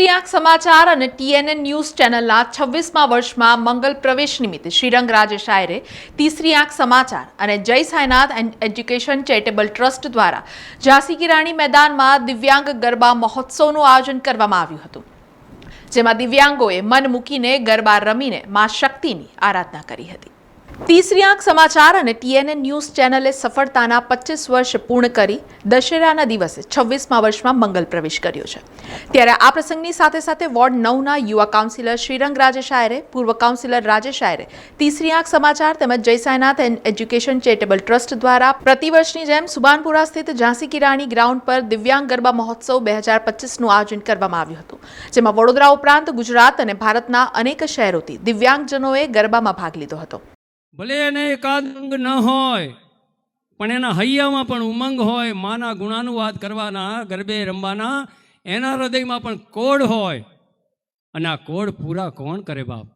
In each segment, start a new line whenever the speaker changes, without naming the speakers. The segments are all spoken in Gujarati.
तीसरी आंख समाचार और TNN न्यूज चैनल 26मा वर्षમાં મંગલ પ્રવેશ નિમિત્તે શ્રીરંગ રાજેશ આયરે तीसरी आंख समाचार और जय साईनाथ एज्युकेशन चेरिटेबल ट्रस्ट द्वारा झांसी की राणी मैदाનમાં દિવ્યાંગ ગરબા મહોત્સવનું આયોજન કરવામાં આવ્યું હતું, જેમાં દિવ્યાંગોએ મન મૂકીને ગરબા રમીને માં શક્તિની આરાધના કરી હતી। तीसरी आंख समाचार और TNN न्यूज चैनले सफलताना 25 वर्ष पूर्ण करी दशेराना दिवसे 26मा वर्षમાં મંગલ પ્રવેશ કર્યો છે। ત્યારે આ પ્રસંગની સાથે સાથે વોર્ડ 9ના યુવા કાઉન્સિલર શ્રીરંગ રાજેશ આયરે, પૂર્વ કાઉન્સિલર રાજેશ આયરે तीसरी आंख समाचार તેમજ જય સાઈનાથ એજ્યુકેશન ચેરિટેબલ ટ્રસ્ટ દ્વારા પ્રતિવર્ષની જેમ સુબાનપુરા સ્થિત ઝાંસી કી રાણી ગ્રાઉન્ડ પર દિવ્યાંગ ગરબા મહોત્સવ 2025નું આયોજન કરવામાં આવ્યું હતું, જેમાં વડોદરા ઉપરાંત ગુજરાત અને ભારતના અનેક શહેરોથી દિવ્યાંગજનોએ ગરબામાં ભાગ લીધો હતો।
ભલે એને એકાદ અંગ ન હોય પણ એના હૈયામાં પણ ઉમંગ હોય, માના ગુણાનુવાદ કરવાના, ગરબે રમવાના, એના હૃદયમાં પણ કોડ હોય। અને આ કોડ પૂરા કોણ કરે બાપ?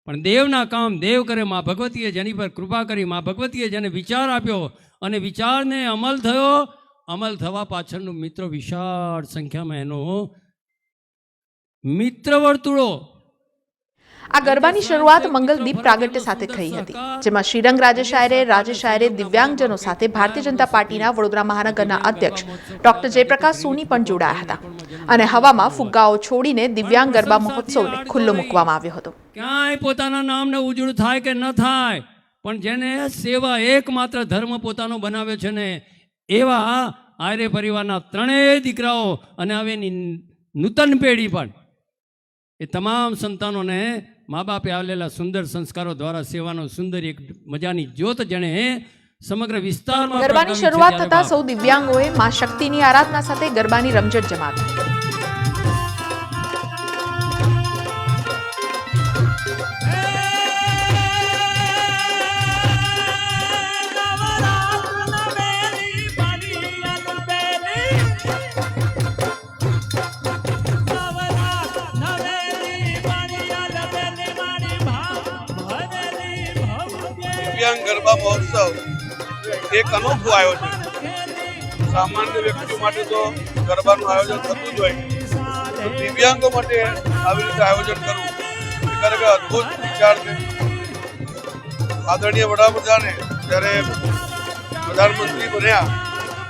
પણ દેવના કામ દેવ કરે। મા ભગવતીએ જેની પર કૃપા કરી, મા ભગવતીએ જેને વિચાર આપ્યો અને વિચારને અમલ થયો, અમલ થવા પાછળનું મિત્રો વિશાળ સંખ્યામાં એનો મિત્ર વર્તુળો।
આ ગરબાની શરૂઆત મંગલદીપ પ્રાગટ્ય સાથે થઈ હતી, જેમાં શ્રીરંગ રાજેશ આયરે દિવ્યાંગજનો સાથે ભારતીય જનતા પાર્ટીના વડોદરા મહાનગરના અધ્યક્ષ ડોક્ટર જયપ્રકાશ સોની પણ જોડાયા હતા અને હવામાં ફુગ્ગાઓ છોડીને દિવ્યાંગ ગરબા મહોત્સવને ખુલ્લો મૂકવામાં આવ્યો હતો।
ક્યાંય પોતાના નામને ઉજળું થાય કે ન થાય, પણ જેને સેવા એકમાત્ર ધર્મ પોતાનો બનાવ્યો છે ને, એવા આયરે પરિવારના ત્રણેય દીકરાઓ અને હવેની નૂતન પેઢી પણ એ તમામ સંતાનોને મા બાપે આવેલા સુંદર સંસ્કારો દ્વારા સેવાનો સુંદર એક મજાની જ્યોત જેણે સમગ્ર વિસ્તારમાં
ગરબાની શરૂઆત થતા સૌ દિવ્યાંગોએ માં શક્તિની આરાધના સાથે ગરબાની રમઝટ જમાવી।
દિવ્યાંગ ગરબા મહોત્સવ એક અનોખું આયોજન। સામાન્ય વ્યક્તિઓ માટે તો ગરબાનું આયોજન થતું જ હોય, તો દિવ્યાંગો માટે આવી રીતે આયોજન કરવું એ ખરેખર અદ્ભુત વિચાર છે। આદરણીય વડાપ્રધાને જ્યારે પ્રધાનમંત્રી બન્યા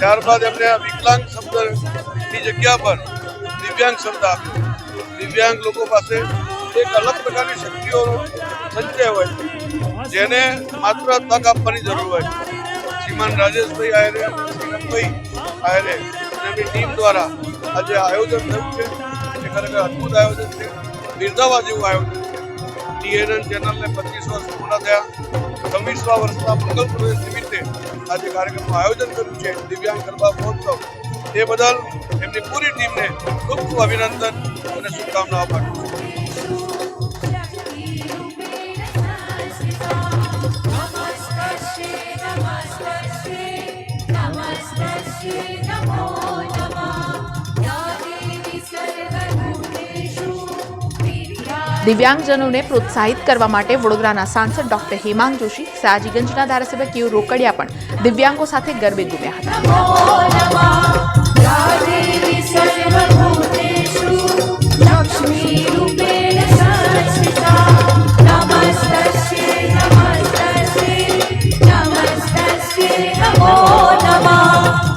ત્યારબાદ એમને આ વિકલાંગ શબ્દની જગ્યા પર દિવ્યાંગ શબ્દ આપ્યો। દિવ્યાંગ લોકો પાસે એક અલગ પ્રકારની શક્તિઓનો સંચય હોય છે, જેને માત્ર તક આપવાની જરૂર હોય। શ્રીમાન રાજેશભાઈ આયરે, શ્રીરંગભાઈ આયરે અને એમની ટીમ દ્વારા આજે આયોજન થયું છે એ ખરેખર અદ્ભુત આયોજન છે, બિરદાવા જેવું આયોજન છે। TNN ચેનલને 25 વર્ષ પૂર્ણ થયા, 26મા વર્ષમાં મંગલ પ્રવેશ નિમિત્તે આજે કાર્યક્રમનું આયોજન કર્યું છે દિવ્યાંગ ગરબા મહોત્સવ। એ બદલ એમની પૂરી ટીમને ખૂબ ખૂબ અભિનંદન અને શુભકામનાઓ પાઠવું છું।
દિવ્યાંગજનોને પ્રોત્સાહિત કરવા માટે વડોદરાના સાંસદ ડોક્ટર હેમાંગ જોશી, સયાજીગંજના ધારાસભ્ય કેયુ રોકડિયા પણ દિવ્યાંગો સાથે ગરબે ઘૂમ્યા હતા।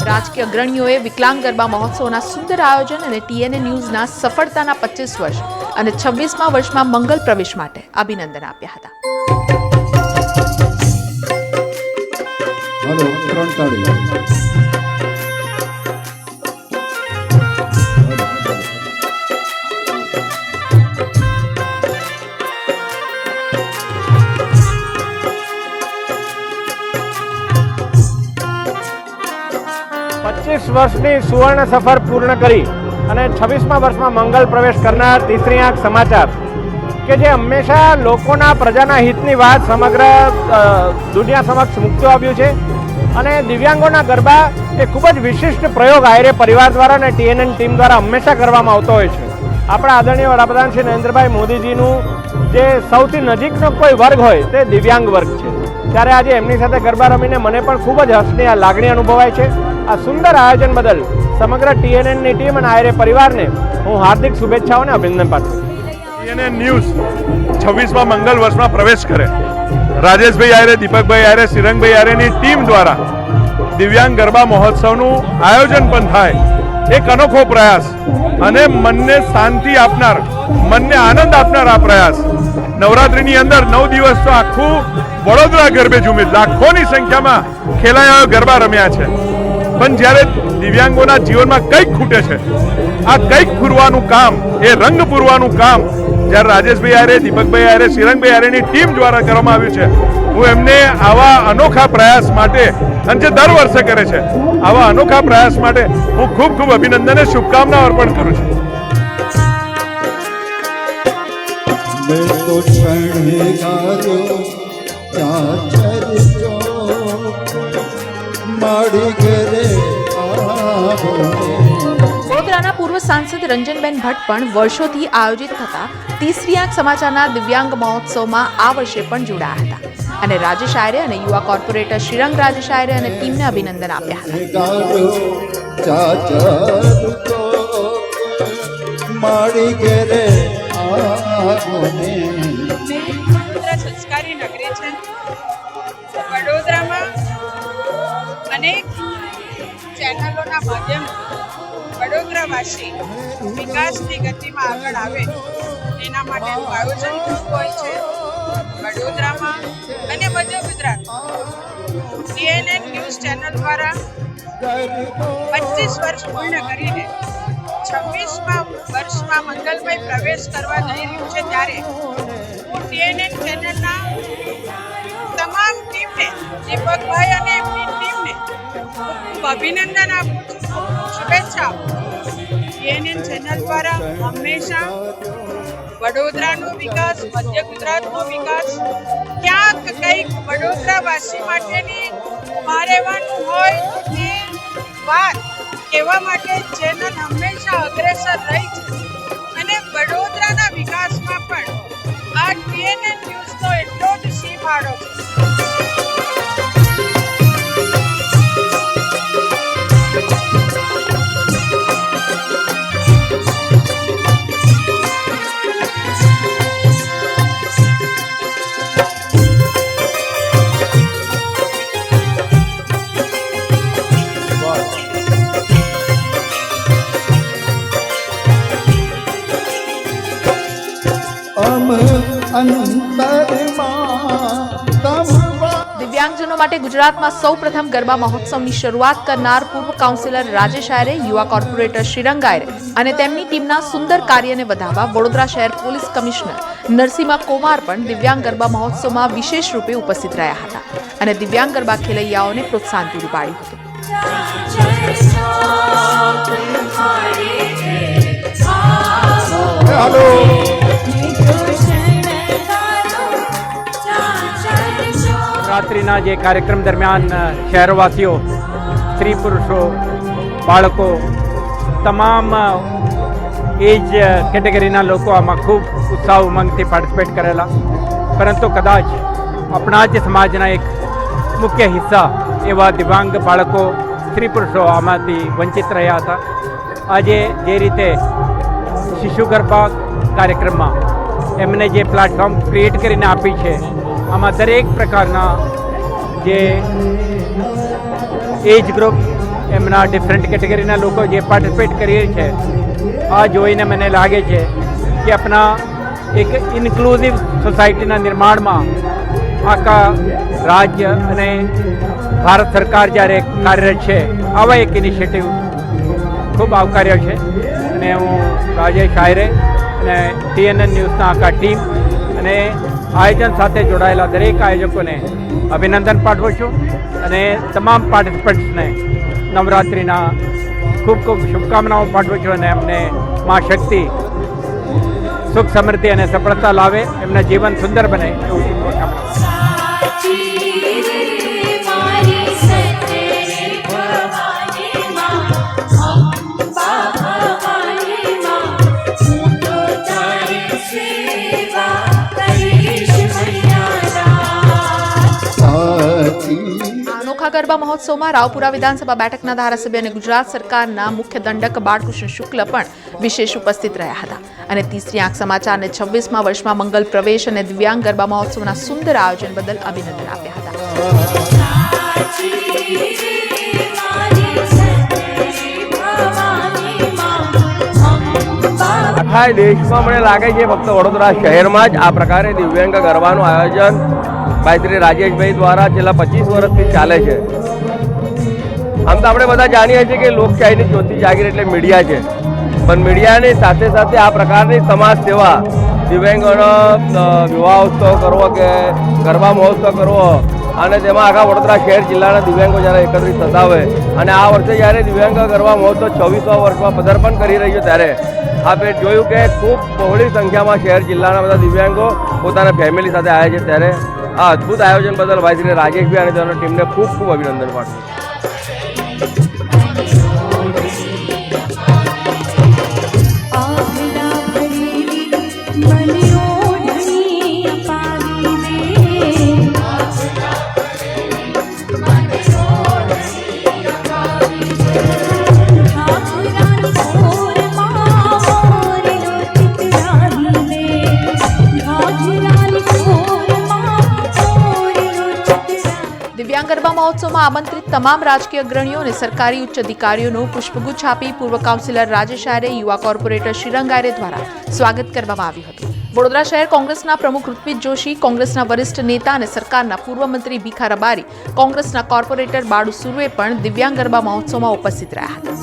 રાજકીય અગ્રણીઓએ વિકલાંગ ગરબા મહોત્સવના સુંદર આયોજન અને TNN ન્યૂઝના સફળતાના 25 વર્ષ અને 26મા વર્ષમાં મંગલ પ્રવેશ માટે અભિનંદન આપ્યા હતા।
વર્ષની સુવર્ણ સફર પૂર્ણ કરી અને 26મા વર્ષમાં મંગલ પ્રવેશ કરનાર તીસરી આંખ સમાચાર કે જે હંમેશા લોકોના પ્રજાના હિતની વાત સમગ્ર દુનિયા સમક્ષ મૂકતું આવ્યું છે અને દિવ્યાંગોના ગરબા એ ખૂબ જ વિશિષ્ટ પ્રયોગ આયરે પરિવાર દ્વારા અને TNN ટીમ દ્વારા હંમેશા કરવામાં આવતો હોય છે। આપણા આદરણીય વડાપ્રધાન શ્રી નરેન્દ્રભાઈ મોદીજીનું જે સૌથી નજીકનો કોઈ વર્ગ હોય તે દિવ્યાંગ વર્ગ છે, ત્યારે આજે એમની સાથે ગરબા રમીને મને પણ ખૂબ જ હર્ષની લાગણી અનુભવાય છે। આ સુંદર આયોજન બદલ સમગ્ર TNNની ટીમ અને આયરે પરિવારને હું હાર્દિક શુભેચ્છાઓ અને અભિનંદન પાઠવું છું.
CNN ન્યૂઝ 26મા મંગલ વર્ષમાં પ્રવેશ કરે. રાજેશભાઈ આયરે, દીપકભાઈ આયરે, શ્રીરંગભાઈ આયરેની ટીમ દ્વારા દિવ્યાંગ ગરબા મહોત્સવનું આયોજન પણ થાય, એક અનોખો પ્રયાસ અને મનને શાંતિ આપનાર, મનને આનંદ આપનાર આ પ્રયાસ. નવરાત્રિની અંદર 9 દિવસ તો આખું વડોદરા ગરબે ઝૂમી, લાખોની સંખ્યામાં ખેલાયાઓ ગરબા રમ્યા છે. પણ જ્યારે દિવ્યાંગોના જીવનમાં કંઈક ખૂટે છે, આ કંઈક પૂરવાનું કામ, એ રંગ પૂરવાનું કામ જ્યારે રાજેશભાઈ આયરે, દીપકભાઈ આયરે, શ્રીરંગભાઈ આયરેની ટીમ દ્વારા કરવામાં આવ્યું છે. હું એમને આવા અનોખા પ્રયાસ માટે, અને જે દર વર્ષે કરે છે, આવા અનોખા પ્રયાસ માટે હું ખૂબ ખૂબ અભિનંદન અને શુભકામનાઓ અર્પણ કરું છું.
मैं तो क्षणिकार्यो चाचर्यो माड़ी घरे
વડોદરાના પૂર્વ સાંસદ રંજનબેન ભટ્ટ પણ વર્ષોથી આયોજિત થતા તીસરી આંખ સમાચારના દિવ્યાંગ મહોત્સવમાં આ વર્ષે પણ જોડાયા હતા અને રાજેશ આયરે અને યુવા કોર્પોરેટર શ્રીરંગ રાજેશ આયરે અને ટીમને અભિનંદન આપ્યા હતા.
चाचर्यो माड़ी घरे
સંસ્કારી નગરી છે. વડોદરામાં અનેક ચેનલોના માધ્યમથી વડોદરાવાસી વિકાસની ગતિમાં આગળ આવે એના માટેનું આયોજન થતું હોય છે. વડોદરામાં અને મધ્ય ગુજરાત CNN ન્યૂઝ ચેનલ દ્વારા 25 વર્ષ પૂર્ણ કરીને 26મા વર્ષમાં મંગલમય પ્રવેશ કરવા જઈ રહ્યું છે ત્યારે હું CNN ચેનલના તમામ ટીમને, દીપકભાઈ અને એમની ટીમને ખૂબ અભિનંદન આપું છું, શુભેચ્છા આપું છું. CNN ચેનલ દ્વારા હંમેશા વડોદરાનો વિકાસ, મધ્ય ગુજરાતનો વિકાસ, ક્યાંક કંઈક વડોદરાવાસી માટેની મારેવાનું હોય એ વાત કહેવા માટે ચેનલ હંમેશા અગ્રેસર રહી છે અને વડોદરાના વિકાસમાં પણ આ CNN ન્યૂઝનો એટલો જ સિંહ ફાળો છે.
દિવ્યાંગજનો માટે ગુજરાતમાં સૌપ્રથમ ગરબા મહોત્સવની શરૂઆત કરનાર પૂર્વ કાઉન્સિલર રાજેશ આયરે, યુવા કોર્પોરેટર શ્રીરંગ આયરે અને તેમની ટીમના સુંદર કાર્યને વધાવવા વડોદરા શહેર પોલીસ કમિશનર નરસિંહા કુમાર પણ દિવ્યાંગ ગરબા મહોત્સવમાં વિશેષ રૂપે ઉપસ્થિત રહ્યા હતા અને દિવ્યાંગ ગરબા ખેલૈયાઓને પ્રોત્સાહન પૂરું પાડ્યું હતું.
નવરાત્રિના જે કાર્યક્રમ દરમિયાન શહેરવાસીઓ, સ્ત્રી પુરુષો, બાળકો, તમામ એજ કેટેગરીના લોકો આમાં ખૂબ ઉત્સાહ ઉમંગથી પાર્ટિસિપેટ કરેલા. પરંતુ કદાચ આપણા જ સમાજના એક મુખ્ય હિસ્સા એવા દિવ્યાંગ બાળકો, સ્ત્રી પુરુષો આમાંથી વંચિત રહ્યા હતા. આજે જે રીતે શિશુ ગરબા કાર્યક્રમમાં એમને જે પ્લેટફોર્મ ક્રિએટ કરીને આપી છે, આમાં દરેક પ્રકારના જે એજ ગ્રુપ, એમના ડિફરન્ટ કેટેગરીના લોકો જે પાર્ટિસિપેટ કરીએ છે, આ જોઈને મને લાગે છે કે આપણા એક ઇન્ક્લુઝિવ સોસાયટીના નિર્માણમાં આખા રાજ્ય અને ભારત સરકાર જ્યારે કાર્યરત છે, આવા એક ઇનિશિયેટિવ ખૂબ આવકાર્ય છે. અને હું રાજેશ આયરે અને CNN ન્યૂઝના આખા ટીમ અને આયોજન સાથે જોડાયેલા દરેક આયોજકોને અભિનંદન પાઠવું છું અને તમામ પાર્ટિસિપન્ટ્સને નવરાત્રિના ખૂબ ખૂબ શુભકામનાઓ પાઠવું છું અને અમને મા શક્તિ સુખ, સમૃદ્ધિ અને સફળતા લાવે, એમના જીવન સુંદર બને એવું શુભકામનાઓ.
અનોખા ગરબા ગરબા મહોત્સવમાં રાવપુરા વિધાનસભા બેઠકના ધારાસભ્ય અને ગુજરાત સરકારના મુખ્ય દંડક બાળકૃષ્ણ શુક્લ પણ વિશેષ ઉપસ્થિત રહ્યા હતા અને તીસરી આંખ સમાચારને 26મા વર્ષમાં મંગલ પ્રવેશ અને દિવ્યાંગ ગરબા મહોત્સવના સુંદર આયોજન બદલ અભિનંદન આપ્યા હતા.
આખા દેશમાં મને લાગે છે ફક્ત વડોદરા શહેરમાં જ આ પ્રકારે દિવ્યાંગ ગરબાનું આયોજન ભાઈ શ્રી રાજેશભાઈ દ્વારા છેલ્લા 25 વર્ષથી ચાલે છે. આમ તો આપણે બધા જાણીએ છીએ કે લોકશાહીની ચોથી જાગીર એટલે મીડિયા છે, પણ મીડિયાની સાથે સાથે આ પ્રકારની સમાજ સેવા, દિવ્યાંગોનો વિવાહોત્સવ કરવો કે ગરબા મહોત્સવ કરવો અને તેમાં આખા વડોદરા શહેર જિલ્લાના દિવ્યાંગો જ્યારે એકત્રિત થતા હોય અને આ વર્ષે જ્યારે દિવ્યાંગ ગરબા મહોત્સવ 26મા વર્ષમાં પદાર્પણ કરી રહ્યો ત્યારે આપણે જોયું કે ખૂબ બહોળી સંખ્યામાં શહેર જિલ્લાના બધા દિવ્યાંગો પોતાના ફેમિલી સાથે આવ્યા છે. ત્યારે આ અદ્ભુત આયોજન બદલ ભાઈ શ્રી રાજેશભાઈ અને તેમની ટીમને ખૂબ ખૂબ અભિનંદન પાઠવું.
દિવ્યાંગ ગરબા મહોત્સવમાં આમંત્રિત તમામ રાજકીય અગ્રણીઓ અને સરકારી ઉચ્ચ અધિકારીઓનું પુષ્પગુચ્છ આપી પૂર્વ કાઉન્સિલર રાજેશ આયરે, યુવા કોર્પોરેટર શ્રીરંગ આયરે દ્વારા સ્વાગત કરવામાં આવ્યું હતું. વડોદરા શહેર કોંગ્રેસના પ્રમુખ ઋત્વિજ જોશી, કોંગ્રેસના વરિષ્ઠ નેતા અને સરકારના પૂર્વ મંત્રી ભીખા રબારી, કોંગ્રેસના કોર્પોરેટર બાળુ સુરવે પણ દિવ્યાંગ ગરબા મહોત્સવમાં ઉપસ્થિત રહ્યા હતા.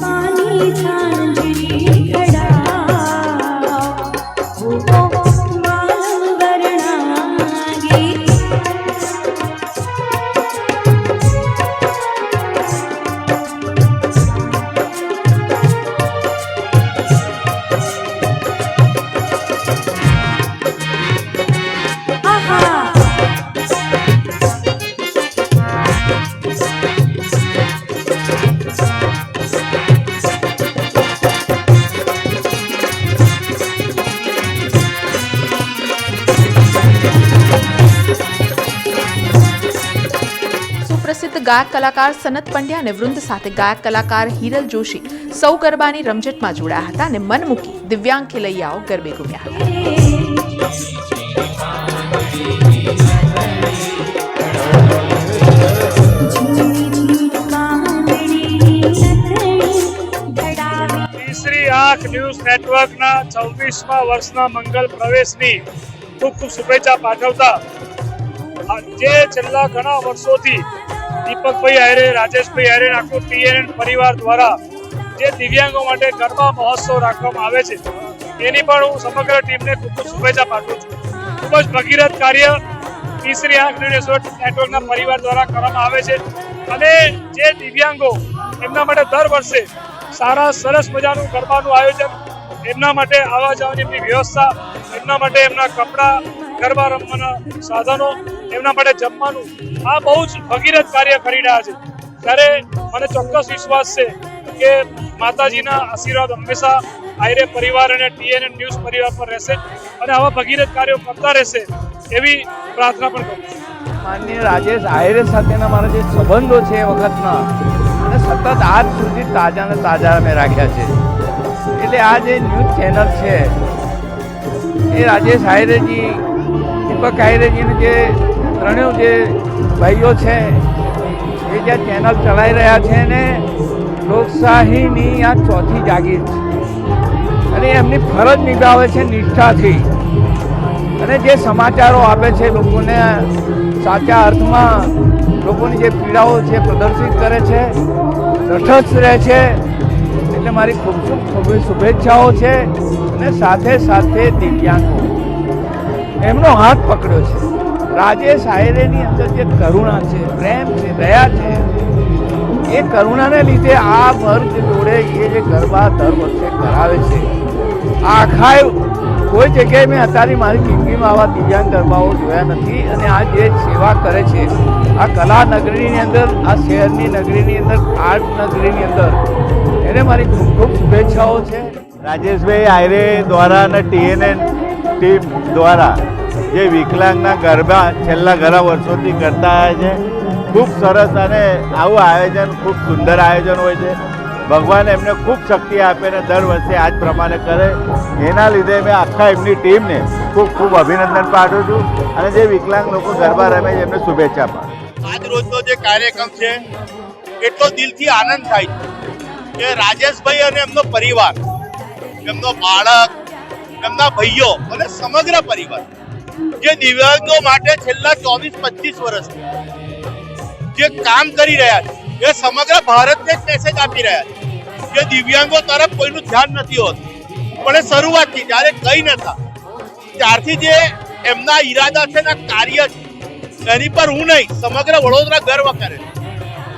સુપ્રસિદ્ધ ગાયક કલાકાર સનત પંડ્યા અને વૃંદ સાથે ગાયક કલાકાર હિરલ જોશી સૌ ગરબાની રમઝટમાં જોડાયા હતા અને મન મૂકી દિવ્યાંગ ખેલૈયાઓ ગરબે ઘૂમ્યા હતા.
તીસરી આંખ ન્યૂઝ નેટવર્કના 26મા વર્ષના મંગલ પ્રવેશની ખૂબ ખૂબ શુભેચ્છા પાઠવતા જે છેલ્લા ઘણા વર્ષોથી દીપકભાઈ આયરે, રાજેશભાઈ આયરે, આખું TNN પરિવાર દ્વારા જે દિવ્યાંગો માટે ગરબા મહોત્સવ રાખવામાં આવે છે એની પણ હું સમગ્ર ટીમને ખૂબ ખૂબ શુભેચ્છા પાઠવું છું. ખૂબ જ ભગીરથ કાર્ય તીસરી આંખ ન્યૂઝ નેટવર્કના પરિવાર દ્વારા કરવામાં આવે છે અને જે દિવ્યાંગો એમના માટે દર વર્ષે સારા સરસ મજાનું ગરબાનું આયોજન, એમના માટે આવવા જવાની એમની વ્યવસ્થા, એમના માટે એમના કપડાં, ગરબા રમવાના સાધનો, એમના માટે જમવાનું, આ બહુ જ ભગીરથ કાર્ય કરી રહ્યા છે. ત્યારે મને ચોક્કસ વિશ્વાસ છે કે માતાજીના આશીર્વાદ હંમેશા આયરે પરિવાર અને TNN ન્યૂઝ પરિવાર પર રહેશે અને આવા ભગીરથ કાર્યો કરતા રહેશે એવી પ્રાર્થના પણ કરું છું.
માનનીય રાજેશ આયરે સાથેના મારા જે સંબંધો છે એ વખતના અને સતત આજ સુધી તાજા ને તાજા મેં રાખ્યા છે. એટલે આ જે ન્યૂઝ ચેનલ છે એ રાજેશ આયરેજી, દીપક આયરેજીને જે ત્રણેય જે ભાઈઓ છે એ જે ચેનલ ચલાવી રહ્યા છે ને લોકશાહીની આ ચોથી જાગીર છે અને એમની ફરજ નિભાવે છે નિષ્ઠાથી અને જે સમાચારો આપે છે લોકોને સાચા અર્થમાં લોકોની જે પીડાઓ છે પ્રદર્શિત કરે છે, તટસ્થ રહે છે. એટલે મારી ખૂબ ખૂબ શુભેચ્છાઓ છે અને સાથે સાથે દિવ્યાંગો એમનો હાથ પકડ્યો છે. રાજેશ આયરેની અંદર જે કરુણા છે, પ્રેમ છે, દયા છે, એ કરુણાને લીધે આ વર્ગ જોડે એ જે ગરબા દર વર્ષે કરાવે છે. આખા કોઈ જગ્યાએ મેં અત્યારે મારી જિંદગીમાં આવા દિવ્યાંગ ગરબાઓ જોયા નથી અને આ જે સેવા કરે છે આ કલા નગરીની અંદર, આ શહેરની નગરીની અંદર, આર્ટ નગરીની અંદર, એને મારી ખૂબ ખૂબ શુભેચ્છાઓ છે.
રાજેશભાઈ આયરે દ્વારા અને TNN ટીમ દ્વારા જે વિકલાંગના ગરબા છેલ્લા ઘણા વર્ષોથી કરતા આવ્યા છે ખૂબ સરસ અને આવું આયોજન ખૂબ સુંદર આયોજન હોય છે. ભગવાન એમને ખૂબ શક્તિ આપે ને દર વર્ષે આ જ પ્રમાણે કરે. એના લીધે મેં આખા એમની ટીમને ખૂબ ખૂબ અભિનંદન પાઠવું છું અને જે વિકલાંગ લોકો ગરબા રમે છે એમને શુભેચ્છા પાઠવું.
આજ રોજનો જે કાર્યક્રમ છે એટલો દિલથી આનંદ થાય છે કે રાજેશભાઈ અને એમનો પરિવાર, એમનો બાળક, એમના ભાઈઓ અને સમગ્ર પરિવાર જે દિવ્યાંગો માટે છેલ્લા 24-25 વર્ષથી જે કામ કરી રહ્યા છે, એ સમગ્ર ભારતને એક મેસેજ આપી રહ્યા છે કે દિવ્યાંગો તરફ કોઈનું ધ્યાન નથી હોતું. પણ એ શરૂઆતથી જ્યારે કંઈ નતા ત્યારથી જે એમના ઈરાદા છે ને કાર્ય છે એની પર હું નહીં સમગ્ર વડોદરા ગર્વ કરે છે.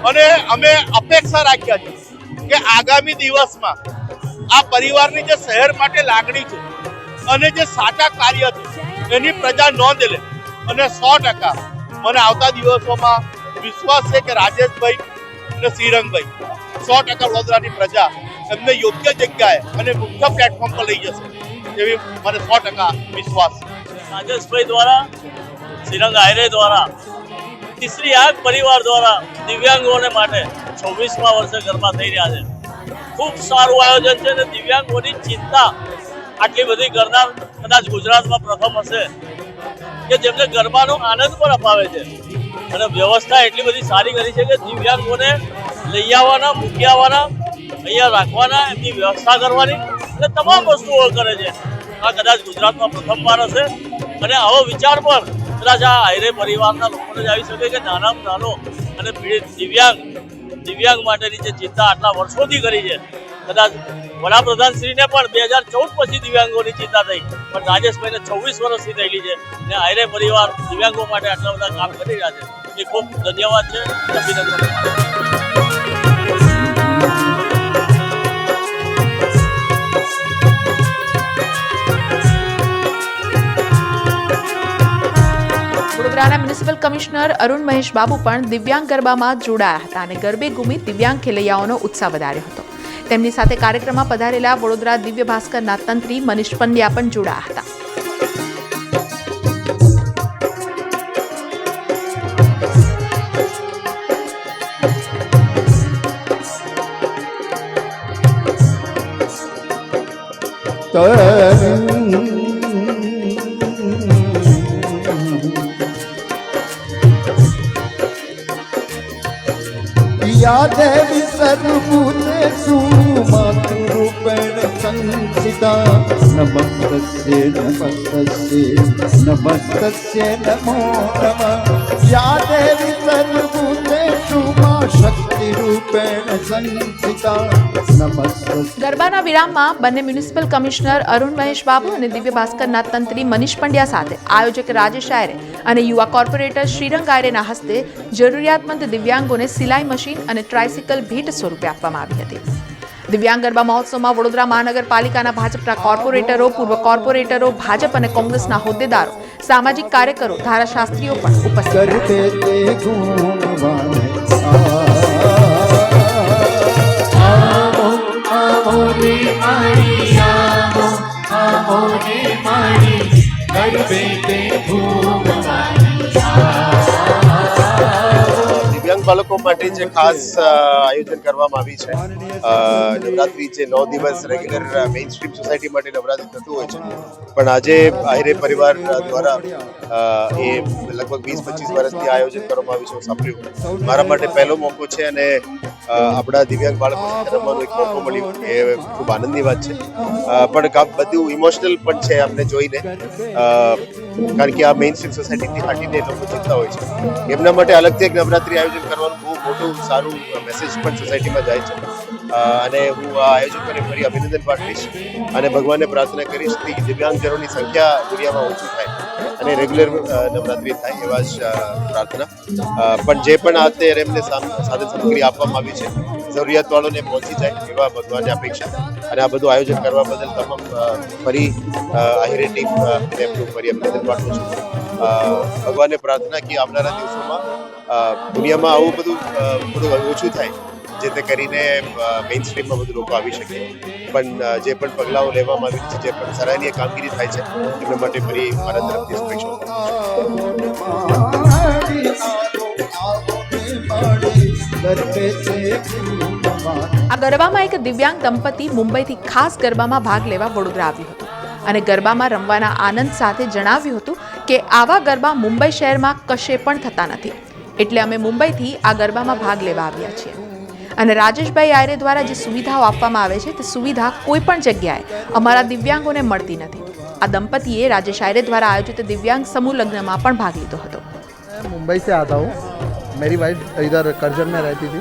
અને અમે અપેક્ષા રાખ્યા છે કે આગામી દિવસમાં આ પરિવારની જે શહેર માટે લાગણી છે અને જે સાચા કાર્ય છે એની પ્રજા નોંધ લે. અને 100% મને આવતા દિવસોમાં વિશ્વાસ છે કે રાજેશભાઈ અને શ્રીરંગભાઈ 100% વડોદરાની પ્રજા એમને યોગ્ય જગ્યાએ અને મુખ્ય પ્લેટફોર્મ પર લઈ જશે એવી મને 100% વિશ્વાસ છે. રાજેશભાઈ દ્વારા, શ્રીરંગ આયરે દ્વારા, તીસરી આંખ પરિવાર દ્વારા દિવ્યાંગોને માટે 26મા વર્ષે ગરબા થઈ રહ્યા છે. ખૂબ સારું આયોજન છે અને દિવ્યાંગોની ચિંતા આટલી બધી કરનાર કદાચ ગુજરાતમાં પ્રથમ હશે કે જેમને ગરબાનો આનંદ પણ અપાવે છે. અને વ્યવસ્થા એટલી બધી સારી કરી છે કે દિવ્યાંગોને લઈ આવવાના, મૂકી આવવાના, અહીંયા રાખવાના, એમની વ્યવસ્થા કરવાની અને તમામ વસ્તુઓ કરે છે. આ કદાચ ગુજરાતમાં પ્રથમવાર હશે અને આવો વિચાર પણ કદાચ આ આયરે પરિવારના લોકોને જ આવી શકે કે નાનામાં નાનો અને પીડિત દિવ્યાંગ માટેની જે ચિંતા આટલા વર્ષોથી કરી છે. કદાચ વડાપ્રધાનશ્રીને પણ 2014 પછી દિવ્યાંગોની ચિંતા થઈ, પણ રાજેશભાઈને 26 વર્ષથી થયેલી છે અને આયરે પરિવાર દિવ્યાંગો માટે આટલા બધા કામ કરી રહ્યા છે. એ ખૂબ ધન્યવાદ છે. અભિનંદન.
વડોદરાના મ્યુનિસિપલ કમિશનર અરુણ મહેશ બાબુ પણ દિવ્યાંગ ગરબામાં જોડાયા હતા અને ગરબે ઘૂમી દિવ્યાંગ ખેલૈયાઓનો ઉત્સાહ વધાર્યો હતો. તેમની સાથે કાર્યક્રમમાં પધારેલા વડોદરા દિવ્ય ભાસ્કરના તંત્રી મનીષ પંડ્યા પણ જોડાયા હતા.
या देवी सर्वभूतेषु मातृरूपेण संस्थिता नमस्तस्यै नमस्तस्यै नमो नमः या देवी सर्वभूतेषु मा शक्तिरूपेण संस्थिता नमस्तस्यै.
ગરબાના વિરામમાં બંને મ્યુનિસિપલ કમિશનર અરુણ મહેશ બાબુ અને દિવ્ય ભાસ્કરના તંત્રી મનીષ પંડ્યા સાથે આયોજક રાજેશ આયરે અને યુવા કોર્પોરેટર શ્રીરંગ આયરેના હસ્તે જરૂરિયાતમંદ દિવ્યાંગોને સિલાઈ મશીન અને ટ્રાયસિકલ ભેટ સ્વરૂપે આપવામાં આવી હતી. દિવ્યાંગ ગરબા મહોત્સવમાં વડોદરા મહાનગરપાલિકાના ભાજપના કોર્પોરેટરો, પૂર્વ કોર્પોરેટરો, ભાજપ અને કોંગ્રેસના હોદ્દેદારો, સામાજિક કાર્યકરો, ધારાશાસ્ત્રીઓ પણ
દિવ્યાંગ બાળકો માટે જે ખાસ આયોજન કરવામાં આવી છે, નવરાત્રી જે 9 દિવસ રેગ્યુલર મેઇન સ્ટ્રીમ સોસાયટી માટે નવરાત્રી થતું હોય છે, પણ આજે આયરે પરિવાર દ્વારા એ લગભગ 20-25 વર્ષથી આયોજન કરવામાં આવ્યું છે. હું સાંભળ્યું, મારા માટે પહેલો મોકો છે અને આપણા દિવ્યાંગ બાળકો સાથે રમવાનો એક મોકો મળ્યો, એ ખૂબ આનંદની વાત છે. પણ બધું ઇમોશનલ પણ છે અમને જોઈને, કારણ કે આ મેઇન સ્ટ્રીમ સોસાયટીથી હટીને લોકો જતા હોય છે. એમના માટે અલગથી એક નવરાત્રી આયોજન કરવાનું બહુ મોટું સારું મેસેજ પણ સોસાયટીમાં જાય છે. અને હું આ આયોજકોને ફરી અભિનંદન પાઠવીશ અને ભગવાનને પ્રાર્થના કરીશ કે દિવ્યાંગજનોની સંખ્યા દુનિયામાં ઓછું થાય અને રેગ્યુલર નવરાત્રી થાય એવા જ પ્રાર્થના. પણ જે પણ અત્યારે એમને સાધન સામગ્રી આપવામાં આવી છે જરૂરિયાતવાળોને પહોંચી જાય એવા ભગવાનની અપેક્ષા. અને આ બધું આયોજન કરવા બદલ તમામ ફરી આહિરે ટીમ એમનું ફરી અભિનંદન પાઠવું છું. ભગવાનને પ્રાર્થના કે આવનારા દિવસોમાં દુનિયામાં આવું બધું થોડું ઓછું થાય, જેથી કરીને મેઇન સ્ટ્રીમમાં બધું લોકો આવી શકે. પણ જે પણ પગલાઓ લેવામાં આવી છે, જે પણ સરાહનીય કામગીરી થાય છે, એમના માટે ફરી મારા તરફથી શુભેચ્છાઓ.
ગરબે છે ફૂલવાન.
આ ગરબામાં એક દિવ્યાંગ દંપતી મુંબઈથી ખાસ ગરબામાં ભાગ લેવા વડોદરા આવ્યું હતું અને ગરબામાં રમવાના આનંદ સાથે જણાવ્યું હતું કે આવા ગરબા મુંબઈ શહેરમાં કશે પણ થતા નથી, એટલે અમે મુંબઈથી આ ગરબામાં ભાગ લેવા આવ્યા છીએ. અને રાજેશભાઈ આયરે દ્વારા જે સુવિધાઓ આપવામાં આવે છે તે સુવિધા કોઈ પણ જગ્યાએ અમારા દિવ્યાંગોને મળતી નથી. આ દંપતીએ રાજેશ આયરે દ્વારા આયોજિત દિવ્यांग समूह लग्નમાં પણ ભાગ લીધો હતો.
मैं मुंबई से आता हूँ. मेरी वाइफ इधर करजन में रहती थी,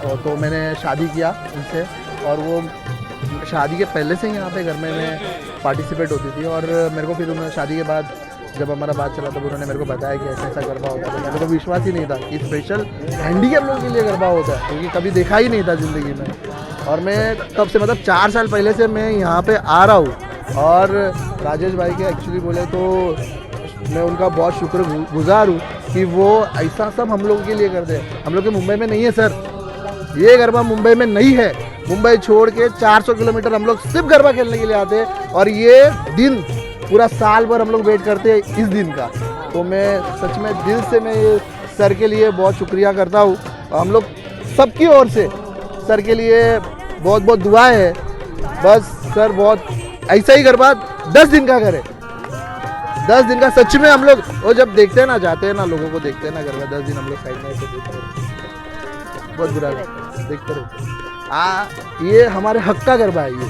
और तो मैंने शादी किया उनसे, और वो शादी के पहले से ही यहाँ पे घर में मैं पार्टिसिपेट होती थी. और मेरे को फिर उन्होंने शादी के बाद जब हमारा बात चला तब उन्होंने मेरे को बताया कि ऐसा ऐसा गरबा होता है. मेरे को विश्वास ही नहीं था कि स्पेशल हैंडीकैप लोगों के लिए गरबा होता है, क्योंकि कभी देखा ही नहीं था ज़िंदगी में. और मैं तब से मतलब 4 साल पहले से मैं यहाँ पे आ रहा हूँ. और राजेश भाई के एक्चुअली बोले तो मैं उनका बहुत शुक्रगुजार हूँ कि वो ऐसा सब हम लोगों के लिए करते हैं. हम लोग के मुंबई में नहीं है सर, ये गरबा मुंबई में नहीं है. मुंबई छोड़ के 400 किलोमीटर हम लोग सिर्फ गरबा खेलने के लिए आते हैं, और ये दिन पूरा साल भर हम लोग वेट करते हैं इस दिन का. तो मैं सच में दिल से मैं ये सर के लिए बहुत शुक्रिया करता हूँ. हम लोग सबकी ओर से सर के लिए बहुत बहुत दुआएं है. बस सर बहुत ऐसा ही गरबा 10 दिन का करे, 10 दिन का. सच में हम लोग वो जब देखते हैं ना, जाते हैं ना, लोगों को देखते हैं ना गरबा 10 दिन हम लोग साइड में ऐसे देखते हैं, बहुत बुरा लगता है, देखते रहो. ये हमारे हक का गरबा है, ये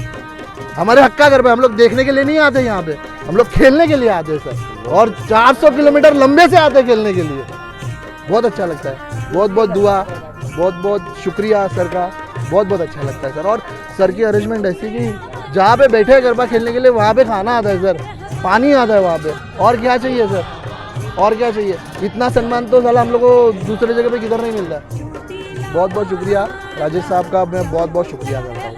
हमारे हक का गरबा. हम लोग देखने के लिए नहीं आते यहाँ पे, हम लोग खेलने के लिए आते हैं सर. और 400 किलोमीटर लंबे से आते हैं खेलने के लिए. बहुत अच्छा लगता है. बहुत बहुत दुआ, बहुत बहुत शुक्रिया सर का. बहुत बहुत अच्छा लगता है सर. और सर की अरेंजमेंट ऐसी कि जहाँ पे बैठे हैं गरबा खेलने के लिए वहाँ पे खाना आता है सर, पानी आता है वहाँ पे. और क्या चाहिए सर, और क्या चाहिए. इतना सम्मान तो साला हम लोग को दूसरे जगह पे किधर नहीं मिलता है. बहुत बहुत शुक्रिया राजेश साहब का, मैं बहुत बहुत शुक्रिया करता हूँ.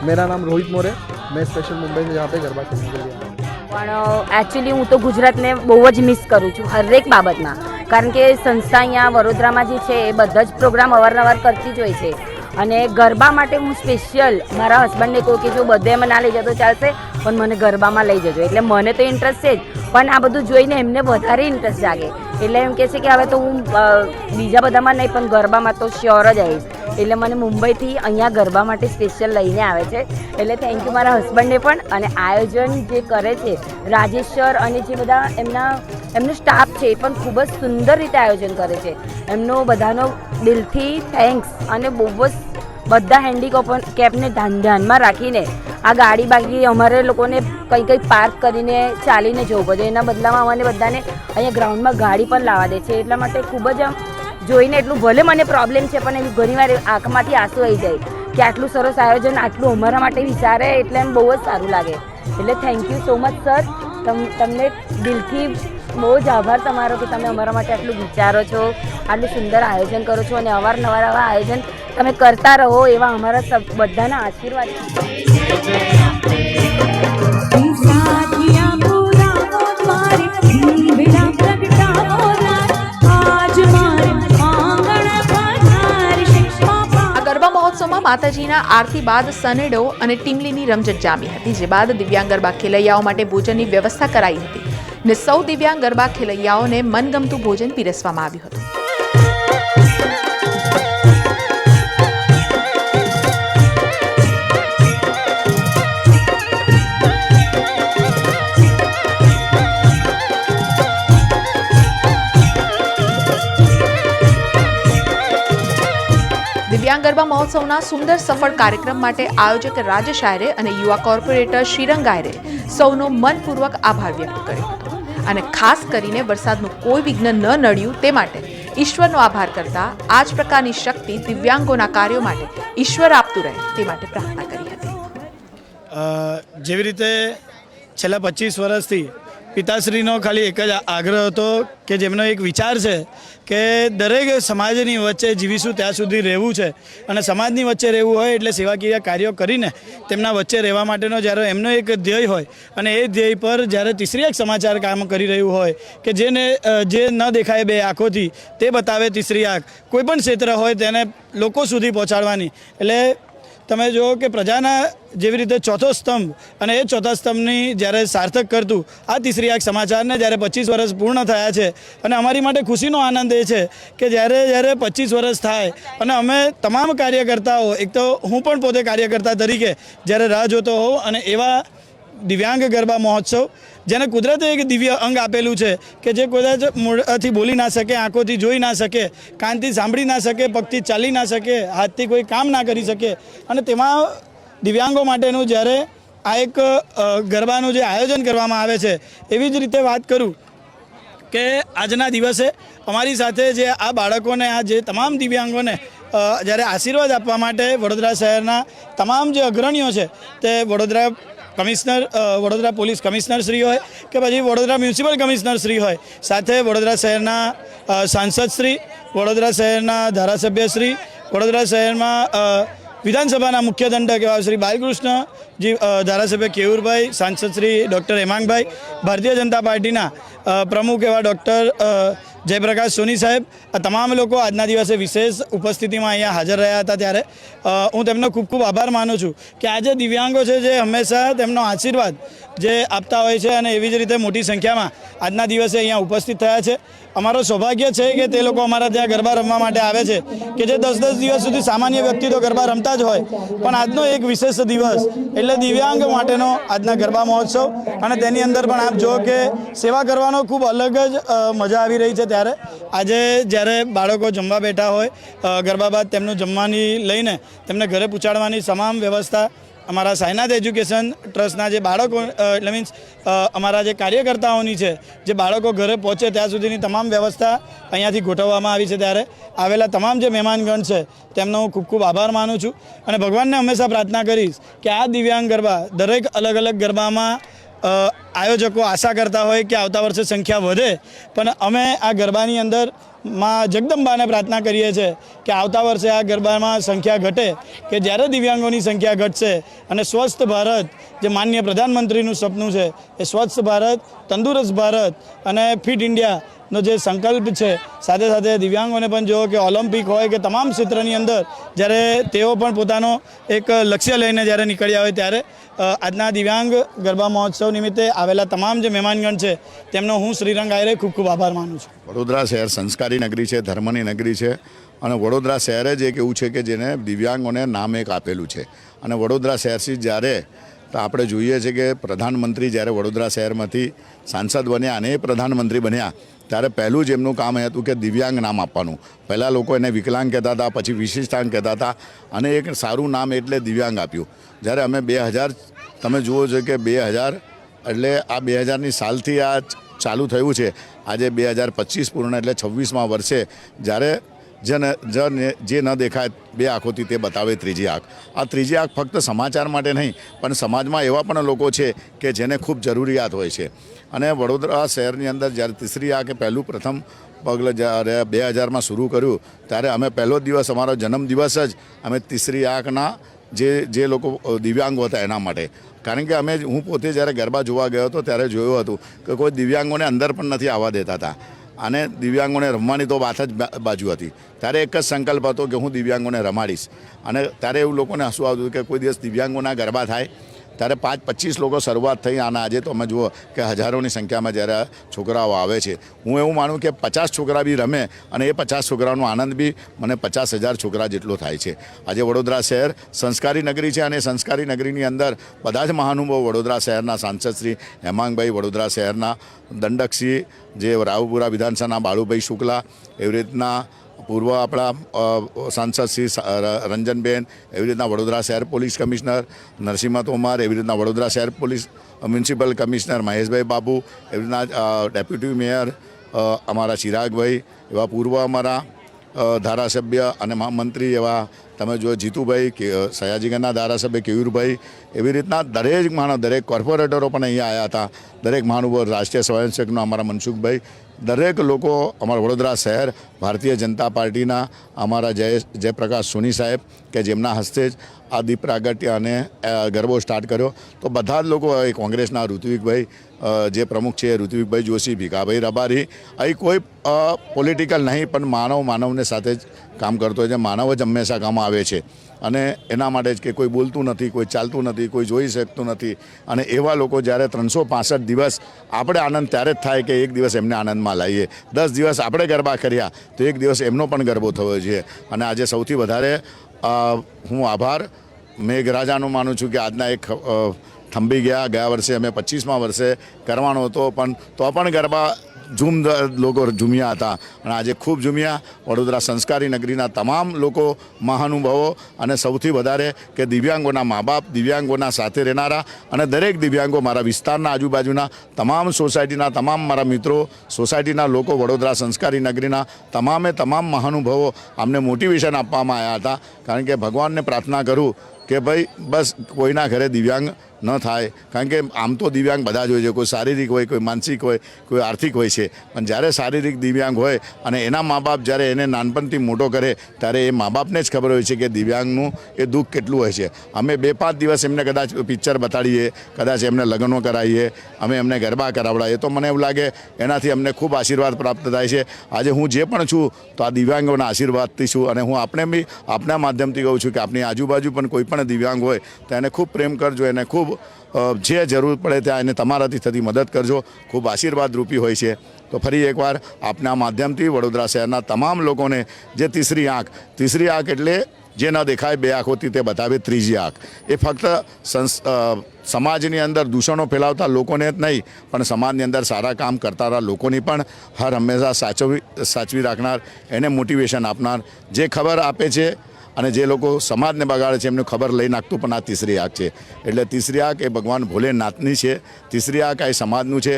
मेरा नाम रोहित मोरे, मैं स्पेशल मुंबई से यहाँ पे गरबा खेलने के लिए आया.
પણ એકચ્યુઅલી હું તો ગુજરાતને બહુ જ મિસ કરું છું હરેક બાબતમાં, કારણ કે સંસ્થા અહીંયા વડોદરામાં જે છે એ બધા જ પ્રોગ્રામ અવારનવાર કરતી જ હોય છે. અને ગરબા માટે હું સ્પેશિયલ મારા હસબન્ડને કહું કે જો બધે એમાં ના લઈ જતો ચાલશે, પણ મને ગરબામાં લઈ જજો. એટલે મને તો ઇન્ટરેસ્ટ છે જ, પણ આ બધું જોઈને એમને વધારે ઇન્ટરેસ્ટ જાગે. એટલે એમ કહે છે કે હવે તો હું બીજા બધામાં નહીં પણ ગરબામાં તો શ્યોર જ આવીશ. એટલે મને મુંબઈથી અહીંયા ગરબા માટે સ્પેશિયલ લઈને આવે છે. એટલે થેન્ક યુ મારા હસબન્ડને પણ. અને આયોજન જે કરે છે રાજેશ સર અને જે બધા એમનો સ્ટાફ છે એ પણ ખૂબ જ સુંદર રીતે આયોજન કરે છે. એમનો બધાનો દિલથી થેન્ક્સ. અને બહુ જ બધા હેન્ડીકેપને ધ્યાનમાં રાખીને આ ગાડી બાકી અમારે લોકોને કંઈ પાર્ક કરીને ચાલીને જવું પડે, એના બદલામાં અમને બધાને અહીંયા ગ્રાઉન્ડમાં ગાડી પણ લાવવા દે છે. એટલા માટે ખૂબ જ આમ જોઈને એટલું ભલે મને પ્રોબ્લેમ છે પણ એની ઘણીવાર આંખમાંથી આંસુ આવી જાય કે આટલું સરસ આયોજન આટલું અમારા માટે વિચારે, એટલે એમ બહુ જ સારું લાગે. એટલે thank you so much sir. તમને દિલથી બહુ જ આભાર તમારો કે તમે અમારા માટે આટલું વિચારો છો, આટલું સુંદર આયોજન કરો છો, અને અવારનવાર આવા આયોજન તમે કરતા રહો એવા અમારા બધાના આશીર્વાદ છે.
મહોત્સવમાં માતાજીના આરતી બાદ સનેડો અને ટીમલીની રમઝટ જામી હતી, જે બાદ દિવ્યાંગ ગરબા ખેલૈયાઓ માટે ભોજનની વ્યવસ્થા કરાઈ હતી ને સૌ દિવ્યાંગ ગરબા ખેલૈયાઓને મનગમતું ભોજન પીરસવામાં આવ્યું હતું. દિવ્યાંગ ગરબા મહોત્સવના સુંદર સફળ કાર્યક્રમ માટે આયોજક રાજેશ આયરે અને યુવા કોર્પોરેટર શ્રીરંગ આયરે સૌનો મનપૂર્વક આભાર વ્યક્ત કર્યો હતો. અને ખાસ કરીને વરસાદનું કોઈ વિઘ્ન ન નડ્યું તે માટે ઈશ્વરનો આભાર કરતા આ જ પ્રકારની શક્તિ દિવ્યાંગોના કાર્યો માટે ઈશ્વર આપતું રહે તે માટે પ્રાર્થના કરી હતી.
જેવી રીતે છેલ્લા 25 વર્ષથી પિતાશ્રીનો ખાલી એક જ આગ્રહ હતો કે જેમનો એક વિચાર છે કે દરેક સમાજની વચ્ચે જીવીશું ત્યાં સુધી રહેવું છે, અને સમાજની વચ્ચે રહેવું હોય એટલે સેવાકીય કાર્યો કરીને તેમના વચ્ચે રહેવા માટેનો જ્યારે એમનો એક ધ્યેય હોય, અને એ ધ્યેય પર જ્યારે તીસરી એક સમાચાર કામ કરી રહ્યું હોય કે જે ન દેખાય બે આંખોથી તે બતાવે તીસરી આંખ, કોઈ પણ ક્ષેત્ર હોય તેને લોકો સુધી પહોંચાડવાની. એટલે તમે જુઓ કે પ્રજાના જેવી રીતે ચોથો સ્તંભ અને એ ચોથા સ્તંભની જ્યારે સાર્થક કરતું આ તીસરી આંખ સમાચારને જ્યારે 25 વર્ષ પૂર્ણ થયા છે અને અમારી માટે ખુશીનો આનંદ એ છે કે જ્યારે 25 વર્ષ થાય અને અમે તમામ કાર્યકર્તાઓ, એક તો હું પણ પોતે કાર્યકર્તા તરીકે જ્યારે રાહ જોતો હોઉં અને એવા દિવ્યાંગ ગરબા મહોત્સવ જેને કુદરતે એક દિવ્ય અંગ આપેલું છે કે જે કદાચ મોઢાથી બોલી ના શકે, આંખોથી જોઈ ના શકે, કાનથી સાંભળી ના શકે, પગથી ચાલી ના શકે, હાથથી કોઈ કામ ના કરી શકે અને તેમાં દિવ્યાંગો માટેનું જ્યારે આ એક ગરબાનું જે આયોજન કરવામાં આવે છે એવી જ રીતે વાત કરું કે આજના દિવસે અમારી સાથે જે આ બાળકોને, આ જે તમામ દિવ્યાંગોને જ્યારે આશીર્વાદ આપવા માટે વડોદરા શહેરના તમામ જે અગ્રણીઓ છે તે Vadodara commissioner, Vadodara police commissioner Shri હોય કે પછી વડોદરા મ્યુનિસિપલ કમિશનર શ્રી હોય, સાથે વડોદરા શહેરના સાંસદ શ્રી, વડોદરા શહેરના ધારાસભ્ય શ્રી, વડોદરા શહેરમાં વિધાનસભાના મુખ્ય દંડક એવા શ્રી બાલકૃષ્ણજી, ધારાસભ્ય કેયુરભાઈ, સાંસદ શ્રી ડૉક્ટર હેમાંગભાઈ, ભારતીય જનતા પાર્ટીના પ્રમુખ એવા ડૉક્ટર જયપ્રકાશ સોની સાહેબ, આ તમામ લોકો આજના દિવસે વિશેષ ઉપસ્થિતિમાં અહીંયા હાજર રહ્યા હતા. ત્યારે હું તેમનો ખૂબ ખૂબ આભાર માનું છું કે આજે દિવ્યાંગો છે જે હંમેશા તેમનો આશીર્વાદ જે આપતા હોય છે અને એવી જ રીતે મોટી સંખ્યામાં આજના દિવસે અહીંયા ઉપસ્થિત થયા છે. અમારો સૌભાગ્ય છે કે તે લોકો અમારા ત્યાં ગરબા રમવા માટે આવે છે કે જે 10-10 દિવસ સુધી સામાન્ય વ્યક્તિ તો ગરબા રમતા જ હોય, પણ આજનો એક વિશેષ દિવસ એટલે દિવ્યાંગ માટેનો આજના ગરબા મહોત્સવ અને તેની અંદર પણ આપ જો કે સેવા કરવાનો ખૂબ અલગ જ મજા આવી રહી છે. ત્યારે આજે જ્યારે બાળકો જમવા બેઠા હોય, ગરબા બાદ તેમનું જમવાની લઈને તેમને ઘરે પહોંચાડવાની તમામ વ્યવસ્થા અમારા સાઈનાથ એજ્યુકેશન ટ્રસ્ટના જે બાળકો એટલે મીન્સ અમારા જે કાર્યકર્તાઓની છે, જે બાળકો ઘરે પહોંચે ત્યાં સુધીની તમામ વ્યવસ્થા અહીંયાથી ગોઠવવામાં આવી છે. ત્યારે આવેલા તમામ જે મહેમાનગણ છે તેમનો હું ખૂબ ખૂબ આભાર માનું છું અને ભગવાનને હંમેશા પ્રાર્થના કરીશ કે આ દિવ્યાંગ ગરબા દરેક અલગ અલગ ગરબામાં આયોજકો આશા કરતા હોય કે આવતા વર્ષે સંખ્યા વધે, પણ અમે આ ગરબાની અંદર માં જગદંબાને પ્રાર્થના કરીએ છીએ કે આવતા વર્ષે આ ગરબામાં સંખ્યા ઘટે, કે જ્યારે દિવ્યાંગોની સંખ્યા ઘટશે અને સ્વસ્થ ભારત જે માનનીય પ્રધાનમંત્રીનું સપનું છે એ સ્વચ્છ ભારત, તંદુરસ્ત ભારત અને ફિટ ઇન્ડિયાનો જે સંકલ્પ છે, સાથે સાથે દિવ્યાંગોને પણ જો કે ઓલિમ્પિક હોય કે તમામ ક્ષેત્રની અંદર જ્યારે તેઓ પણ પોતાનો એક લક્ષ્ય લઈને જ્યારે નીકળ્યા હોય ત્યારે આજના દિવ્યાંગ ગરબા મહોત્સવ નિમિત્તે આવેલા તમામ જે મહેમાનગણ છે તેમનો હું શ્રીરંગ આયરે ખૂબ ખૂબ આભાર માનું છું.
વડોદરા શહેર સંસ્કારી નગરી છે, ધર્મની નગરી છે અને વડોદરા શહેર જ એક એવું છે કે જેને દિવ્યાંગોને નામ એક આપેલું છે અને વડોદરા શહેરથી જ્યારે તો આપણે જોઈએ છીએ કે પ્રધાનમંત્રી જ્યારે વડોદરા શહેરમાંથી સાંસદ બન્યા અને એ પ્રધાનમંત્રી બન્યા ત્યારે પહેલું જ એમનું કામ એ હતું કે દિવ્યાંગ નામ આપવાનું. પહેલાં લોકો એને વિકલાંગ કહેતા હતા, પછી વિશિષ્ટાંગ કહેતા હતા અને એક સારું નામ એટલે દિવ્યાંગ આપ્યું. જ્યારે અમે 2000 તમે જુઓ છો કે 2000 એટલે આ 2000ની સાલથી આ ચાલુ થયું છે. આજે 2025 પૂર્ણ એટલે 26મા વર્ષે જ્યારે જે ન દેખાય બે આંખોથી તે બતાવે ત્રીજી આંખ. આ ત્રીજી આંખ ફક્ત સમાચાર માટે નહીં પણ સમાજમાં એવા પણ લોકો છે કે જેને ખૂબ જરૂરિયાત હોય છે અને વડોદરા શહેરની અંદર જ્યારે તીસરી આંખે પહેલું પ્રથમ પગલું જ્યારે 2000માં શરૂ કર્યું ત્યારે અમે પહેલો દિવસ, અમારો જન્મદિવસ જ અમે તીસરી આંખના જે લોકો દિવ્યાંગો હતા એના માટે, કારણ કે હું પોતે જ્યારે ગરબા જોવા ગયો હતો ત્યારે જોયું હતું કે કોઈ દિવ્યાંગોને અંદર પણ નથી આવવા દેતા હતા અને દિવ્યાંગોને રમવાની તો વાત જ બાજુ હતી. ત્યારે એક જ સંકલ્પ હતો કે હું દિવ્યાંગોને રમાડીશ અને ત્યારે એવું લોકોને હસવું આવતું કે કોઈ દિવસ દિવ્યાંગોના ગરબા થાય ત્યારે 5-25 લોકો શરૂઆત થઈ અને આજે તો અમે જુઓ કે હજારોની સંખ્યામાં જ્યારે છોકરાઓ આવે છે. હું એવું માનું કે 50 છોકરા બી રમે અને એ 50 છોકરાનો આનંદ બી મને 50,000 છોકરા જેટલો થાય છે. આજે વડોદરા શહેર સંસ્કારી નગરી છે અને સંસ્કારી નગરીની અંદર બધા જ મહાનુભાવો, વડોદરા શહેરના સાંસદ શ્રી હેમાંગભાઈ, વડોદરા શહેરના દંડકશ્રી જે રાવપુરા વિધાનસભાના બાળુભાઈ શુક્લા, એવી રીતના પૂર્વ આપણા સાંસદ શ્રી રંજનબેન, એવી રીતના વડોદરા શહેર પોલીસ કમિશનર નરસિંહ તોમર, એવી રીતના વડોદરા શહેર પોલીસ મ્યુનિસિપલ કમિશનર મહેશભાઈ બાબુ, એવી રીતના ડેપ્યુટી મેયર અમારા ચિરાગભાઈ, એવા પૂર્વ અમારા ધારાસભ્ય અને મંત્રી એવા તમે જો જીતુભાઈ, સયાજીગંજના ધારાસભ્ય કેયુરભાઈ, એવી રીતના દરેક કોર્પોરેટરો પણ અહીંયા આવ્યા હતા. દરેક મહાનુભાવ, રાષ્ટ્રીય સ્વયંસેવકનો અમારા મનસુખભાઈ, દરેક લોકો અમારા વડોદરા શહેર ભારતીય જનતા પાર્ટીના અમારા જયપ્રકાશ સોની સાહેબ કે જેમના હસ્તે જ આ દીપ પ્રાગટ્ય અને ગરબો સ્ટાર્ટ કર્યો. તો બધા જ લોકો, કોંગ્રેસના ઋત્વિકભાઈ જે પ્રમુખ છે, ઋત્વિકભાઈ જોશી, ભીખાભાઈ રબારી, અહીં કોઈ પોલિટિકલ નહીં પણ માનવને સાથે જ કામ કરતો હોય છે. માનવ જ હંમેશા કામ આવે છે અને એના માટે જ કે કોઈ બોલતું નથી, કોઈ ચાલતું નથી, કોઈ જોઈ શકતું નથી. અને એવા લોકો જ્યારે 365 દિવસ આપણે આનંદ ત્યારે જ થાય કે એક દિવસ એમને આનંદમાં લાવીએ. 10 દિવસ આપણે ગરબા કર્યા તો એક દિવસ એમનો પણ ગરબો થવો જોઈએ. અને આજે સૌથી વધારે હું આભાર મેઘરાજાનું માનું છું કે આજના એક થંભી ગયા વર્ષે અમે 25મા વર્ષે કરવાનો હતો તો પણ ગરબા લોકો ઝૂમ્યા હતા અને આજે ખૂબ ઝૂમ્યા. વડોદરા સંસ્કારી નગરીના તમામ લોકો મહાનુભાવો અને સૌથી વધારે કે દિવ્યાંગોના મા બાપ, દિવ્યાંગોના સાથે રહેનારા અને દરેક દિવ્યાંગો મારા વિસ્તારના આજુબાજુના તમામ સોસાયટીના તમામ મારા મિત્રો, સોસાયટીના લોકો, વડોદરા સંસ્કારી નગરીના તમામ મહાનુભાવો અમને મોટિવેશન આપવામાં આવ્યા હતા. કારણ કે ભગવાનને પ્રાર્થના કરું કે ભાઈ બસ કોઈના ઘરે દિવ્યાંગ ન થાય. કારણ કે આમ તો દિવ્યાંગ બધા જ હોય છે, કોઈ શારીરિક હોય, કોઈ માનસિક હોય, કોઈ આર્થિક હોય છે. પણ જ્યારે શારીરિક દિવ્યાંગ હોય અને એના મા બાપ જ્યારે એને નાનપણથી મોટો કરે ત્યારે એ મા બાપને જ ખબર હોય છે કે દિવ્યાંગનું એ દુઃખ કેટલું હોય છે. અમે 2-5 દિવસ એમને કદાચ પિક્ચર બતાડીએ, કદાચ એમને લગ્નો કરાવીએ, અમે એમને ગરબા કરાવડાવીએ તો મને એવું લાગે એનાથી અમને ખૂબ આશીર્વાદ પ્રાપ્ત થાય છે. આજે હું જે પણ છું તો આ દિવ્યાંગોના આશીર્વાદથી છું. અને હું આપના માધ્યમથી કહું છું કે આપણી આજુબાજુ પણ કોઈ પણ દિવ્યાંગ હોય તો એને ખૂબ પ્રેમ કરજો, એને ખૂબ જે જરૂર પડે ત્યાં એને તમારાથી થતી મદદ કરજો. ખૂબ આશીર્વાદરૂપી હોય છે. તો ફરી એકવાર આપના માધ્યમથી વડોદરા શહેરના તમામ લોકોને જે તીસરી આંખ એટલે જે ન દેખાય 2 આંખોથી તે બતાવે ત્રીજી આંખ, એ ફક્ત સમાજની અંદર દૂષણો ફેલાવતા લોકોને જ નહીં પણ સમાજની અંદર સારા કામ કરતા લોકોની પણ હંમેશા સાચવી રાખનાર, એને મોટિવેશન આપનાર, જે ખબર આપે છે અને જે લોકો સમાજને બગાડે છે એમને ખબર લઈ નાખતું પણ આ તીસરી આંખ છે. એટલે તીસરી આંખ એ ભગવાન ભોલેનાથની છે. તીસરી આંખ એ સમાજનું છે.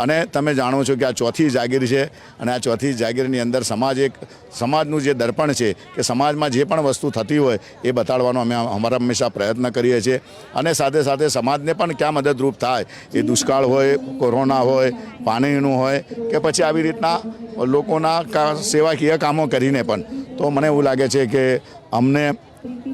અને તમે જાણો છો કે આ ચોથી જાગીર છે અને આ ચોથી જાગીરની અંદર સમાજનું જે દર્પણ છે કે સમાજમાં જે પણ વસ્તુ થતી હોય એ બતાડવાનો અમે અમારા હંમેશા પ્રયત્ન કરીએ છીએ. અને સાથે સાથે સમાજને પણ ક્યાં મદદરૂપ થાય, એ દુષ્કાળ હોય, કોરોના હોય, પાણીનું હોય કે પછી આવી રીતના લોકોના સેવાકીય કામો કરીને પણ. તો મને એવું લાગે છે કે અમને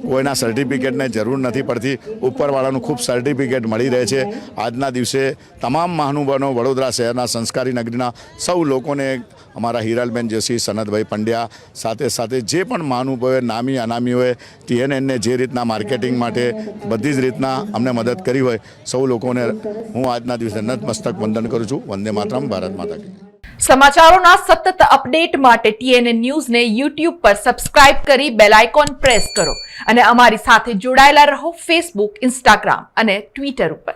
કોઈના સર્ટિફિકેટની જરૂર નથી પડતી. ઉપરવાળાનું ખૂબ સર્ટિફિકેટ મળી રહે છે. આજના દિવસે તમામ મહાનુભાવો વડોદરા શહેરના સંસ્કારી નગરીના સૌ લોકોને, અમારા હિરાલબેન જોશી, સનતભાઈ પંડ્યા, સાથે જે પણ મહાનુભાવોએ, નામી અનામીઓએ TNNને જે રીતના માર્કેટિંગ માટે બધી જ રીતના અમને મદદ કરી હોય, સૌ લોકોને હું આજના દિવસે નતમસ્તક વંદન કરું છું. વંદે માતરમ, ભારત માતા કી.
સમાચારોના સતત અપડેટ માટે TNN ન્યૂઝને YouTube પર સબસ્ક્રાઇબ કરી બેલ આઇકોન પ્રેસ કરો અને અમારી સાથે જોડાયેલા રહો Facebook, Instagram અને Twitter ઉપર.